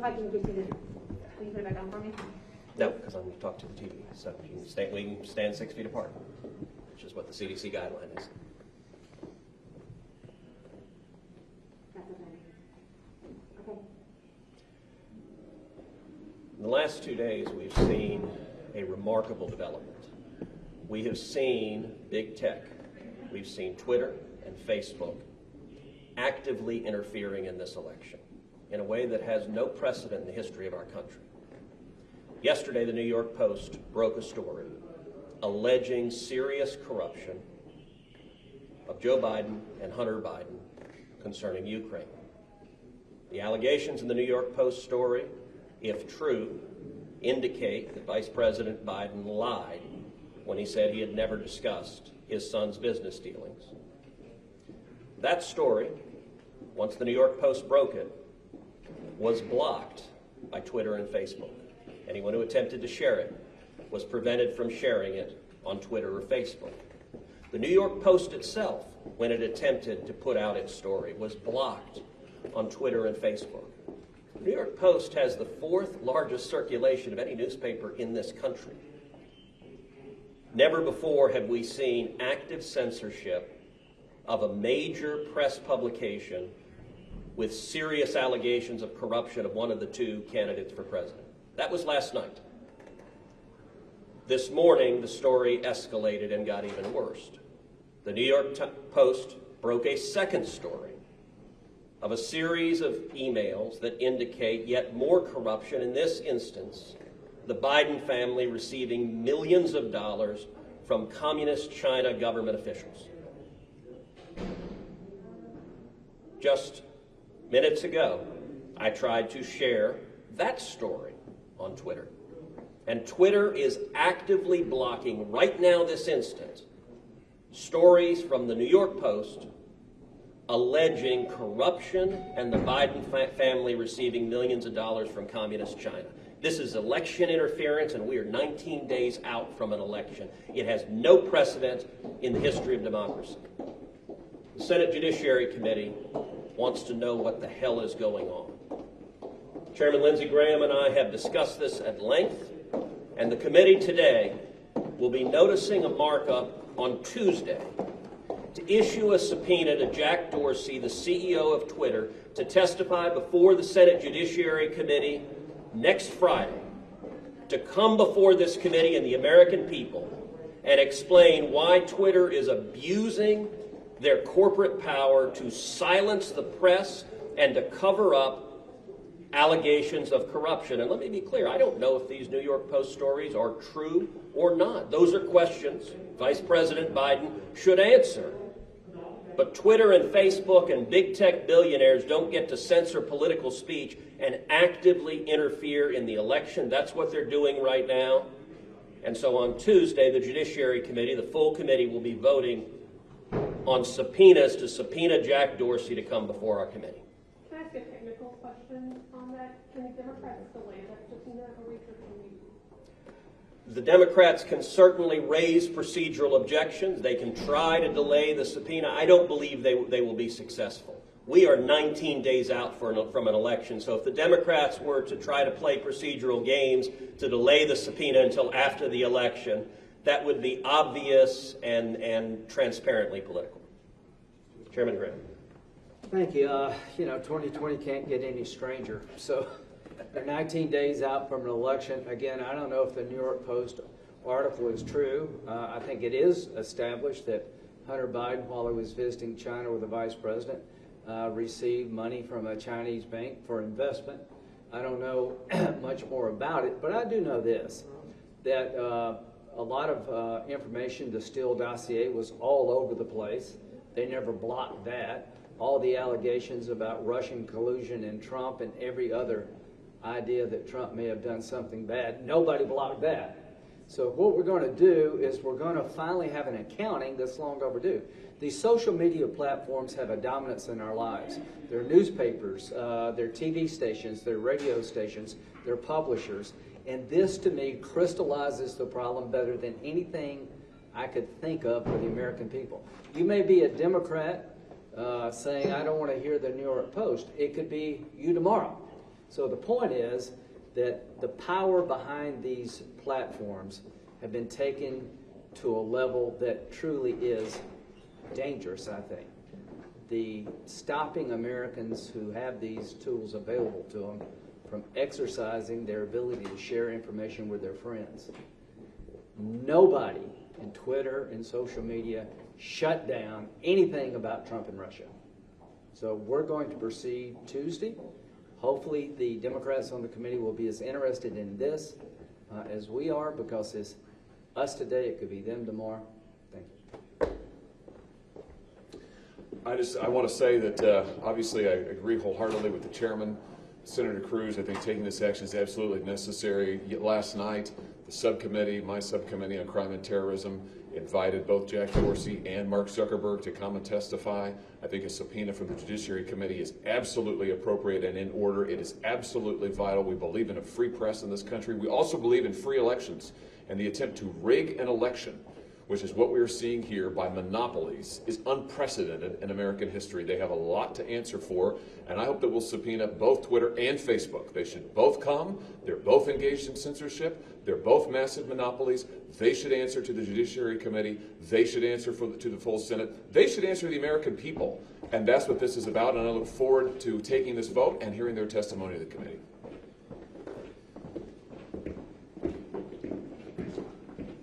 I can get you the, will you put it back on for me? No, because I'm going to talk to the TV. So we can stand 6 feet apart, which is what the CDC guideline is. That's okay. Okay. In the last 2 days, we've seen a remarkable development. We have seen big tech, we've seen Twitter and Facebook actively interfering in this election in a way that has no precedent in the history of our country. Yesterday, the New York Post broke a story alleging serious corruption of Joe Biden and Hunter Biden concerning Ukraine. The allegations in the New York Post story, if true, indicate that Vice President Biden lied when he said he had never discussed his son's business dealings. That story, once the New York Post broke it, was blocked by Twitter and Facebook. Anyone who attempted to share it was prevented from sharing it on Twitter or Facebook. The New York Post itself, when it attempted to put out its story, was blocked on Twitter and Facebook. The New York Post has the 4th largest circulation of any newspaper in this country. Never before have we seen active censorship of a major press publication with serious allegations of corruption of one of the 2 candidates for president. That was last night. This morning, the story escalated and got even worse. The New York Post broke a second story of a series of emails that indicate yet more corruption. In this instance, the Biden family receiving millions of dollars from communist China government officials. Just minutes ago, I tried to share that story on Twitter. And Twitter is actively blocking, right now, this instant, stories from the New York Post alleging corruption and the Biden family receiving millions of dollars from communist China. This is election interference, and we are 19 days out from an election. It has no precedent in the history of democracy. The Senate Judiciary Committee wants to know what the hell is going on. Chairman Lindsey Graham and I have discussed this at length, and the committee today will be noticing a markup on Tuesday to issue a subpoena to Jack Dorsey, the CEO of Twitter, to testify before the Senate Judiciary Committee next Friday, to come before this committee and the American people and explain why Twitter is abusing their corporate power to silence the press and to cover up allegations of corruption. And let me be clear, I don't know if these New York Post stories are true or not. Those are questions Vice President Biden should answer. But Twitter and Facebook and big tech billionaires don't get to censor political speech and actively interfere in the election. That's what they're doing right now. And so on Tuesday, the Judiciary Committee, the full committee, will be voting on subpoenas to subpoena Jack Dorsey to come before our committee. Can I ask a technical question on that? Can the Democrats delay that subpoena a week or 2 weeks? The Democrats can certainly raise procedural objections. They can try to delay the subpoena. I don't believe they will be successful. We are 19 days out from an election, so if the Democrats were to try to play procedural games to delay the subpoena until after the election, that would be obvious and transparently political. Chairman Graham. Thank you. 2020 can't get any stranger. So they're 19 days out from an election. Again, I don't know if the New York Post article is true. I think it is established that Hunter Biden, while he was visiting China with the vice president, received money from a Chinese bank for investment. I don't know much more about it, but I do know this, that a lot of information, the Steele dossier, was all over the place. They never blocked that. All the allegations about Russian collusion and Trump and every other idea that Trump may have done something bad, nobody blocked that. So what we're going to do is we're going to finally have an accounting that's long overdue. These social media platforms have a dominance in our lives. They're newspapers, they're TV stations, they're radio stations, they're publishers. And this, to me, crystallizes the problem better than anything I could think of for the American people. You may be a Democrat saying, I don't want to hear the New York Post. It could be you tomorrow. So the point is that the power behind these platforms have been taken to a level that truly is dangerous, I think. The stopping Americans who have these tools available to them from exercising their ability to share information with their friends. Nobody in Twitter and social media shut down anything about Trump and Russia. So we're going to proceed Tuesday. Hopefully the Democrats on the committee will be as interested in this as we are, because it's us today, it could be them tomorrow. Thank you. I want to say that obviously I agree wholeheartedly with the chairman, Senator Cruz. I think taking this action is absolutely necessary. Yet last night, the subcommittee, my subcommittee on crime and terrorism, invited both Jack Dorsey and Mark Zuckerberg to come and testify. I think a subpoena from the Judiciary Committee is absolutely appropriate and in order. It is absolutely vital. We believe in a free press in this country. We also believe in free elections, and the attempt to rig an election, which is what we are seeing here by monopolies, is unprecedented in American history. They have a lot to answer for, and I hope that we'll subpoena both Twitter and Facebook. They should both come. They're both engaged in censorship. They're both massive monopolies. They should answer to the Judiciary Committee. They should answer to the full Senate. They should answer to the American people, and that's what this is about, and I look forward to taking this vote and hearing their testimony to the committee.